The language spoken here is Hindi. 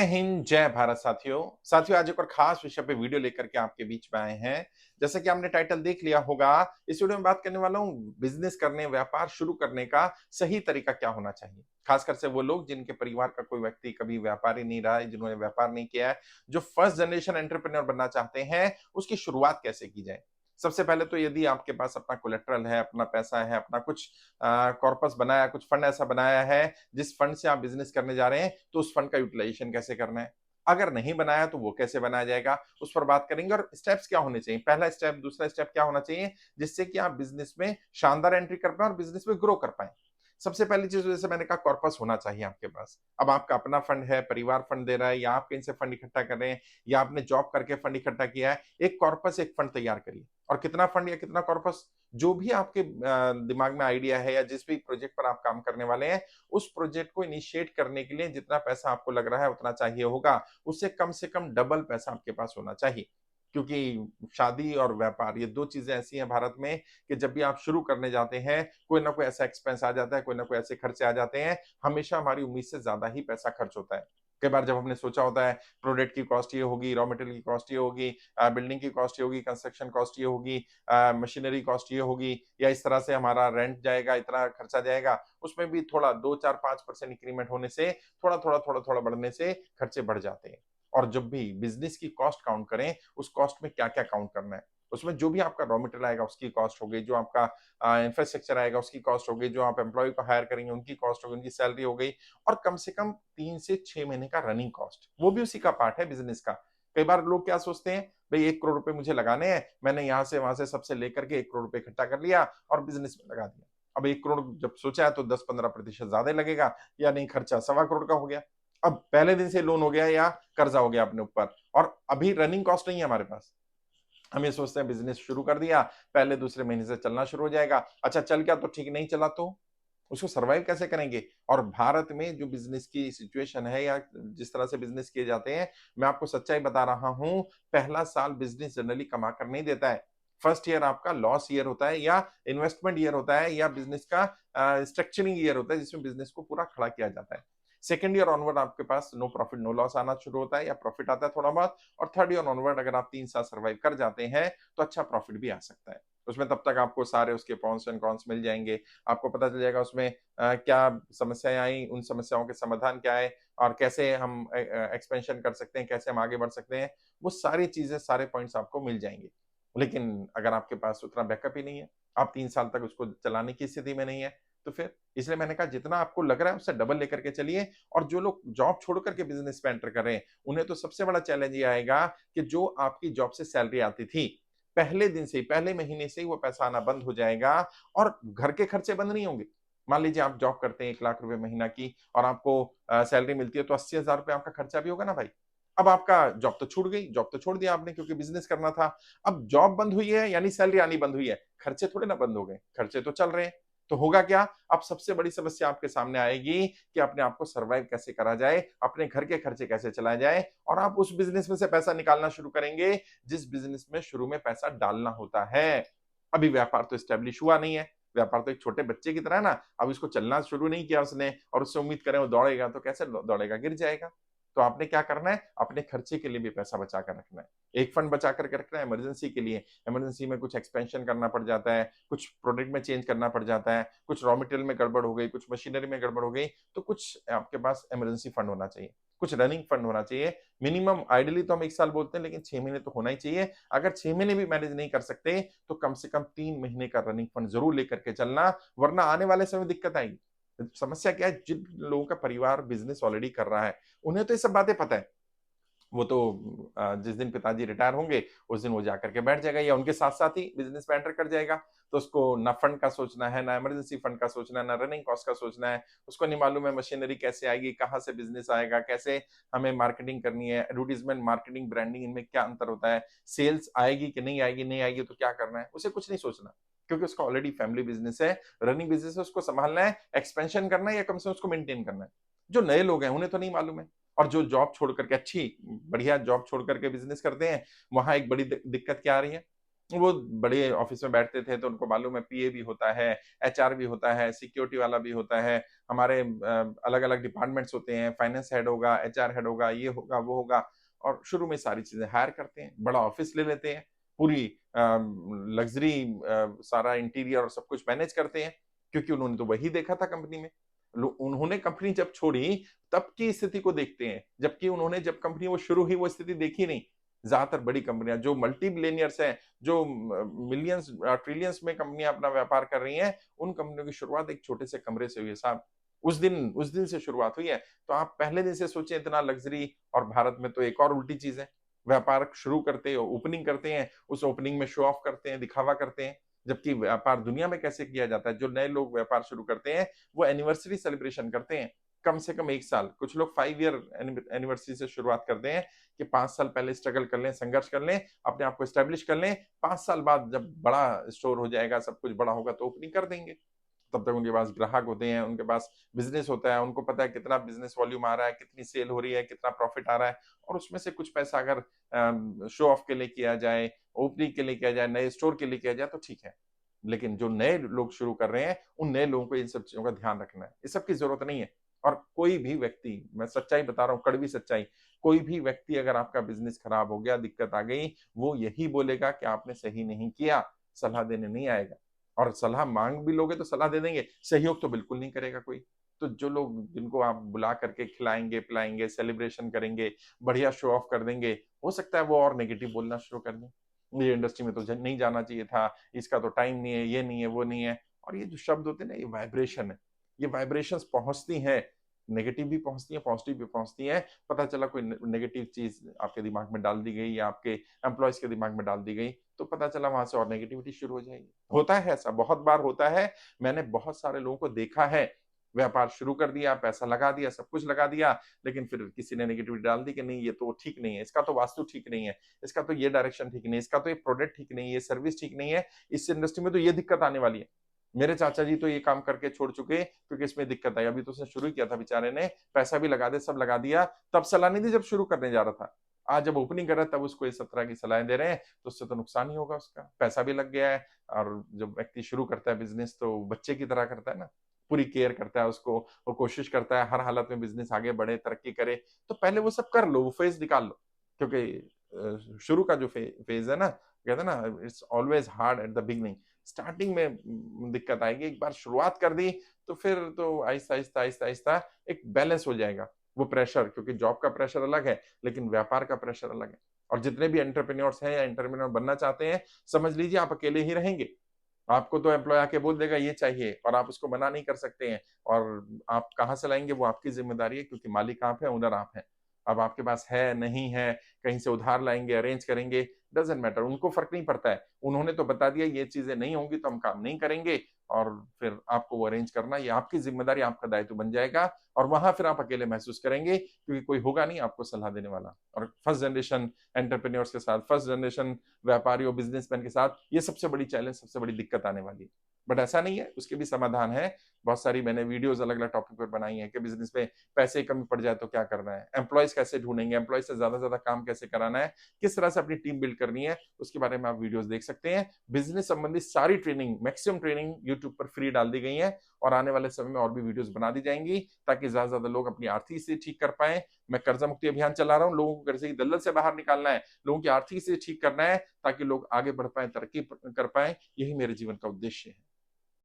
जय हिंद, जय भारत साथियों। साथियों, आज एक और खास विषय पे वीडियो लेकर के आपके बीच में आए हैं। जैसा कि आपने टाइटल देख लिया होगा, इस वीडियो में बात करने वाला हूँ बिजनेस करने, व्यापार शुरू करने का सही तरीका क्या होना चाहिए। खासकर से वो लोग जिनके परिवार का कोई व्यक्ति कभी व्यापारी नहीं रहा है, जिन्होंने व्यापार नहीं किया है, जो फर्स्ट जनरेशन एंटरप्रेन्योर बनना चाहते हैं, उसकी शुरुआत कैसे की जाए। सबसे पहले तो यदि आपके पास अपना कोलेटरल है, अपना पैसा है, अपना कुछ कॉर्पस बनाया, कुछ फंड ऐसा बनाया है जिस फंड से आप बिजनेस करने जा रहे हैं, तो उस फंड का यूटिलाइजेशन कैसे करना है। अगर नहीं बनाया तो वो कैसे बनाया जाएगा, उस पर बात करेंगे। और स्टेप्स क्या होने चाहिए, पहला स्टेप, दूसरा स्टेप क्या होना चाहिए, जिससे कि आप बिजनेस में शानदार एंट्री कर पाए और बिजनेस में ग्रो कर पाए। सबसे पहली चीज, जैसे मैंने कहा, कॉर्पस होना चाहिए आपके पास। अब आपका अपना फंड है, परिवार फंड दे रहा है, या आप कहीं से फंड इकट्ठा कर रहे हैं, या आपने जॉब करके फंड इकट्ठा किया है, एक कॉर्पस, एक फंड तैयार करिए। और कितना फंड या कितना कॉर्पस, जो भी आपके दिमाग में आइडिया है, या जिस भी प्रोजेक्ट पर आप काम करने वाले हैं, उस प्रोजेक्ट को इनिशिएट करने के लिए जितना पैसा आपको लग रहा है उतना चाहिए होगा, उससे कम से कम डबल पैसा आपके पास होना चाहिए। क्योंकि शादी और व्यापार, ये दो चीजें ऐसी हैं भारत में कि जब भी आप शुरू करने जाते हैं, कोई ना कोई ऐसा एक्सपेंस आ जाता है, कोई ना कोई ऐसे खर्चे आ जाते हैं, हमेशा हमारी उम्मीद से ज्यादा ही पैसा खर्च होता है। कई बार जब हमने सोचा होता है प्रोडक्ट की कॉस्ट ये होगी, रॉ मटेरियल की कॉस्ट ये होगी, बिल्डिंग की कॉस्ट ये होगी, कंस्ट्रक्शन कॉस्ट ये होगी, मशीनरी कॉस्ट ये होगी, या इस तरह से हमारा रेंट जाएगा, इतना खर्चा जाएगा, उसमें भी थोड़ा 2 4 5% इंक्रीमेंट होने से, थोड़ा बढ़ने से खर्चे बढ़ जाते हैं। और जब भी बिजनेस की कॉस्ट काउंट करें, उस कॉस्ट में क्या क्या काउंट करना है, उसमें जो भी आपका रॉ मटेरियल आएगा उसकी कॉस्ट हो गई, जो आपका इंफ्रास्ट्रक्चर आएगा उसकी कॉस्ट हो गई, जो आप एम्प्लॉय को हायर करेंगे उनकी कॉस्ट हो गई, उनकी सैलरी हो गई, और कम से कम 3 से 6 महीने का रनिंग कॉस्ट, वो भी उसी का पार्ट है बिजनेस का। कई बार लोग क्या सोचते हैं, भाई 1 करोड़ रुपए मुझे लगाने हैं, मैंने यहाँ से वहां से सबसे लेकर के 1 करोड़ रुपए इकट्ठा कर लिया और बिजनेस में लगा दिया। अब 1 करोड़ जब सोचा है तो 10 15% ज्यादा लगेगा, या नहीं, खर्चा 1.25 करोड़ का हो गया। अब पहले दिन से लोन हो गया या कर्जा हो गया अपने ऊपर, और अभी रनिंग कॉस्ट नहीं है हमारे पास। हम ये सोचते हैं बिजनेस शुरू कर दिया, पहले दूसरे महीने से चलना शुरू हो जाएगा। अच्छा, चल गया तो ठीक, नहीं चला तो उसको सर्वाइव कैसे करेंगे। और भारत में जो बिजनेस की सिचुएशन है, या जिस तरह से बिजनेस किए जाते हैं, मैं आपको सच्चाई बता रहा हूं, पहला साल बिजनेस जनरली कमा कर नहीं देता है। फर्स्ट ईयर आपका लॉस ईयर होता है, या इन्वेस्टमेंट ईयर होता है, या बिजनेस का स्ट्रक्चरिंग ईयर होता है, जिसमें बिजनेस को पूरा खड़ा किया जाता है। सेकंड ईयर ऑनवर्ड आपके पास नो प्रॉफिट नो लॉस आना शुरू होता है, या प्रॉफिट आता है थोड़ा बहुत। और थर्ड ईयर ऑनवर्ड अगर आप 3 साल सर्वाइव कर जाते हैं, तो अच्छा प्रॉफिट भी आ सकता है। उसमें तब तक आपको सारे उसके प्रॉन्स एंड कॉन्स मिल जाएंगे। आपको पता चल जाएगा उसमें क्या समस्याएं आई, उन समस्याओं के समाधान क्या है, और कैसे हम एक्सपेंशन कर सकते हैं, कैसे हम आगे बढ़ सकते हैं। वो सारी चीजें, सारे पॉइंट्स आपको मिल जाएंगे। लेकिन अगर आपके पास उतना बैकअप ही नहीं है, आप 3 साल तक उसको चलाने की स्थिति में नहीं है, तो फिर इसलिए मैंने कहा जितना आपको लग रहा है उससे डबल लेकर के चलिए। और जो लोग जॉब छोड़ करके बिजनेस में एंटर कर रहे हैं, उन्हें तो सबसे बड़ा चैलेंज ये आएगा कि जो आपकी जॉब से सैलरी आती थी, पहले दिन से ही, पहले महीने से ही वो पैसा आना बंद हो जाएगा, और घर के खर्चे बंद नहीं होंगे। मान लीजिए आप जॉब करते हैं 1 लाख रुपए महीना की, और आपको सैलरी मिलती है, तो 80,000 रुपए आपका खर्चा भी होगा ना भाई। अब आपका जॉब तो छूट गई, जॉब तो छोड़ दिया आपने क्योंकि बिजनेस करना था। अब जॉब बंद हुई है यानी सैलरी आनी बंद हुई है, खर्चे थोड़े ना बंद हो गए, खर्चे तो चल रहे हैं। तो होगा क्या, अब सबसे बड़ी समस्या आपके सामने आएगी कि अपने आप को सर्वाइव कैसे करा जाए, अपने घर के खर्चे कैसे चलाए जाए, और आप उस बिजनेस में से पैसा निकालना शुरू करेंगे जिस बिजनेस में शुरू में पैसा डालना होता है। अभी व्यापार तो स्टैब्लिश हुआ नहीं है, व्यापार तो एक छोटे बच्चे की तरह है ना। अब इसको चलना शुरू नहीं किया उसने, और उससे उम्मीद करें वो दौड़ेगा, तो कैसे दौड़ेगा, गिर जाएगा। तो आपने क्या करना है, अपने खर्चे के लिए भी पैसा बचा कर रखना है। एक फंड बचा करके रखना है इमरजेंसी के लिए। इमरजेंसी में कुछ एक्सपेंशन करना पड़ जाता है, कुछ प्रोडक्ट में चेंज करना पड़ जाता है, कुछ रॉ मटेरियल में गड़बड़ हो गई, कुछ मशीनरी में गड़बड़ हो गई, तो कुछ आपके पास इमरजेंसी फंड होना चाहिए, कुछ रनिंग फंड होना चाहिए। मिनिमम आइडियली तो हम 1 साल बोलते हैं, लेकिन 6 महीने तो होना ही चाहिए। अगर 6 महीने भी मैनेज नहीं कर सकते, तो कम से कम 3 महीने का रनिंग फंड जरूर लेकर के चलना, वरना आने वाले समय में दिक्कत आएगी। समस्या क्या है, जिन लोगों का परिवार बिजनेस ऑलरेडी कर रहा है, उन्हें तो ये सब बातें पता है। वो तो जिस दिन पिताजी रिटायर होंगे, उस दिन वो जाकर के बैठ जाएगा, या उनके साथ साथ ही बिजनेस में एंटर कर जाएगा। तो उसको ना फंड का सोचना है, ना इमरजेंसी फंड का सोचना है, ना रनिंग कॉस्ट का सोचना है। उसको नहीं मालूम है मशीनरी कैसे आएगी, कहाँ से बिजनेस आएगा, कैसे हमें मार्केटिंग करनी है, एडवर्टीजमेंट, मार्केटिंग, ब्रांडिंग, इनमें क्या अंतर होता है, सेल्स आएगी कि नहीं आएगी, नहीं आएगी तो क्या करना है, उसे कुछ नहीं सोचना। क्योंकि उसका ऑलरेडी फैमिली बिजनेस है, रनिंग बिजनेस है, उसको संभालना है, एक्सपेंशन करना है, या कम से कम उसको मेंटेन करना है। जो नए लोग हैं उन्हें तो नहीं मालूम है। और जो जॉब छोड़ करके, अच्छी बढ़िया जॉब छोड़ करके बिजनेस करते हैं, वहां एक बड़ी दिक्कत क्या आ रही है, वो बड़े ऑफिस में बैठते थे तो उनको मालूम है पीए भी होता है, एचआर भी होता है, सिक्योरिटी वाला भी होता है, हमारे अलग अलग डिपार्टमेंट्स होते हैं, फाइनेंस हेड होगा, एचआर हेड होगा, ये होगा वो होगा। और शुरू में सारी चीजें हायर करते हैं, बड़ा ऑफिस ले लेते हैं, पूरी लग्जरी सारा इंटीरियर और सब कुछ मैनेज करते हैं, क्योंकि उन्होंने तो वही देखा था कंपनी में। उन्होंने कंपनी जब छोड़ी तब की स्थिति को देखते हैं, जबकि उन्होंने जब कंपनी वो शुरू हुई वो स्थिति देखी नहीं। ज्यादातर बड़ी कंपनियां जो मल्टी बिलियनियर्स हैं, जो मिलियंस ट्रिलियंस में कंपनियां अपना व्यापार कर रही हैं, उन कंपनियों की शुरुआत एक छोटे से कमरे से हुई है साहब। उस दिन से शुरुआत हुई है। तो आप पहले दिन से सोचे इतना लग्जरी। और भारत में तो एक और उल्टी चीज है, व्यापार शुरू करते हैं, ओपनिंग करते हैं, उस ओपनिंग में शो ऑफ करते हैं, दिखावा करते हैं। जबकि व्यापार दुनिया में कैसे किया जाता है, जो नए लोग व्यापार शुरू करते हैं वो एनिवर्सरी सेलिब्रेशन करते हैं, कम से कम 1 साल, कुछ लोग 5 ईयर एनिवर्सरी से शुरुआत करते हैं कि 5 साल पहले स्ट्रगल कर लें, संघर्ष कर लें, अपने आप को स्टैब्लिश कर लें, 5 साल बाद जब बड़ा स्टोर हो जाएगा, सब कुछ बड़ा होगा तो ओपनिंग कर देंगे। तब तक उनके पास ग्राहक होते हैं, उनके पास बिजनेस होता है, उनको पता है कितना बिजनेस वॉल्यूम आ रहा है, कितनी सेल हो रही है, कितना प्रॉफिट आ रहा है। और उसमें से कुछ पैसा अगर शो ऑफ के लिए किया जाए, ओपनिंग के लिए किया जाए, नए स्टोर के लिए किया जाए तो ठीक है। लेकिन जो नए लोग शुरू कर रहे हैं उन नए लोगों को इन सब चीजों का ध्यान रखना है, इस सब की जरूरत नहीं है। और कोई भी व्यक्ति, मैं सच्चाई बता रहा हूँ, कड़वी सच्चाई, कोई भी व्यक्ति अगर आपका बिजनेस खराब हो गया, दिक्कत आ गई, वो यही बोलेगा कि आपने सही नहीं किया, सलाह देने नहीं आएगा। और सलाह मांग भी लोगे तो सलाह दे देंगे, सहयोग तो बिल्कुल नहीं करेगा कोई। तो जो लोग जिनको आप बुला करके खिलाएंगे पिलाएंगे, सेलिब्रेशन करेंगे, बढ़िया शो ऑफ कर देंगे, हो सकता है वो और नेगेटिव बोलना शुरू कर दें, ये इंडस्ट्री में तो नहीं जाना चाहिए था, इसका तो टाइम नहीं है, ये नहीं है, वो नहीं है। और ये जो शब्द होते हैं ना, ये वाइब्रेशन है, ये वाइब्रेशंस पहुंचती हैं, नेगेटिव भी पहुंचती है, पॉजिटिव भी पहुंचती है। पता चला कोई नेगेटिव चीज आपके दिमाग में डाल दी गई या आपके एम्प्लॉयज के दिमाग में डाल दी गई, तो पता चला वहां से और नेगेटिविटी शुरू हो जाएगी। होता है ऐसा, बहुत बार होता है। मैंने बहुत सारे लोगों को देखा है, व्यापार शुरू कर दिया, पैसा लगा दिया, सब कुछ लगा दिया, लेकिन फिर किसी ने नेगेटिविटी डाल दी कि नहीं ये तो ठीक नहीं है, इसका तो वास्तु ठीक नहीं है, इसका तो ये डायरेक्शन ठीक नहीं है, इसका तो ये प्रोडक्ट ठीक नहीं है, ये सर्विस ठीक नहीं है, इस इंडस्ट्री में तो ये दिक्कत आने वाली है। मेरे चाचा जी तो ये काम करके छोड़ चुके क्योंकि इसमें दिक्कत आई। अभी तो उसने शुरू किया था बेचारे ने, पैसा भी लगा दे, सब लगा दिया, तब सलाह नहीं दी जब शुरू करने जा रहा था। आज जब ओपनिंग कर रहा है तब उसको इस तरह की सलाहें दे रहे हैं, तो उससे तो नुकसान ही होगा, उसका पैसा भी लग गया है। और जब व्यक्ति शुरू करता है बिजनेस तो बच्चे की तरह करता है ना, पूरी केयर करता है उसको, वो कोशिश करता है हर हालत में बिजनेस आगे बढ़े, तरक्की करे। तो पहले वो सब कर लो, वो फेज निकाल लो, क्योंकि शुरू का जो फेज है ना, कहते हैं ना, it's always hard at the beginning. Starting में दिक्कत आएगी, एक बार शुरुआत कर दी तो फिर तो आहिस्ता आहिस्ता आहिस्ता आहिस्ता एक बैलेंस हो जाएगा। वो प्रेशर, क्योंकि जॉब का प्रेशर अलग है लेकिन व्यापार का प्रेशर अलग है। और जितने भी एंटरप्रेन्योर्स हैं या एंटरप्रेन्योर बनना चाहते हैं, समझ लीजिए आप अकेले ही रहेंगे। आपको तो एम्प्लॉय आके बोल देगा ये चाहिए और आप उसको मना नहीं कर सकते हैं। और आप कहाँ से लाएंगे वो आपकी जिम्मेदारी है, क्योंकि मालिक आप हैं, ओनर आप हैं। अब आपके पास है नहीं है, कहीं से उधार लाएंगे, अरेंज करेंगे, डजेंट मैटर, उनको फर्क नहीं पड़ता है। उन्होंने तो बता दिया ये चीजें नहीं होंगी तो हम काम नहीं करेंगे, और फिर आपको वो अरेंज करना, ये आपकी जिम्मेदारी, आपका दायित्व बन जाएगा। और वहां फिर आप अकेले महसूस करेंगे क्योंकि कोई होगा नहीं आपको सलाह देने वाला। और फर्स्ट जनरेशन एंटरप्रेन्योर्स के साथ, फर्स्ट जनरेशन व्यापारियों, बिजनेसमैन के साथ ये सबसे बड़ी चैलेंज, सबसे बड़ी दिक्कत आने वाली है। बट ऐसा नहीं है, उसके भी समाधान है। बहुत सारी मैंने वीडियोस अलग अलग टॉपिक पर बनाई है कि बिजनेस में पैसे कमी पड़ जाए तो क्या करना है, एम्प्लॉयज कैसे ढूंढेंगे, एम्प्लॉयज से ज्यादा काम कैसे कराना है, किस तरह से अपनी टीम बिल्ड करनी है, उसके बारे में आप वीडियोस देख सकते हैं। बिजनेस संबंधित सारी ट्रेनिंग, मैक्सिमम ट्रेनिंग यूट्यूब पर फ्री डाल दी गई है। और आने वाले समय में और भी वीडियोस बना दी जाएंगी ताकि ज्यादा लोग अपनी आर्थिक स्थिति ठीक कर पाए। मैं कर्जा मुक्ति अभियान चला रहा हूँ, लोगों को कर्जे की दलदल से बाहर निकालना है, लोगों की आर्थिक स्थिति ठीक करना है ताकि लोग आगे बढ़ पाए, तरक्की कर पाए। यही मेरे जीवन का उद्देश्य है।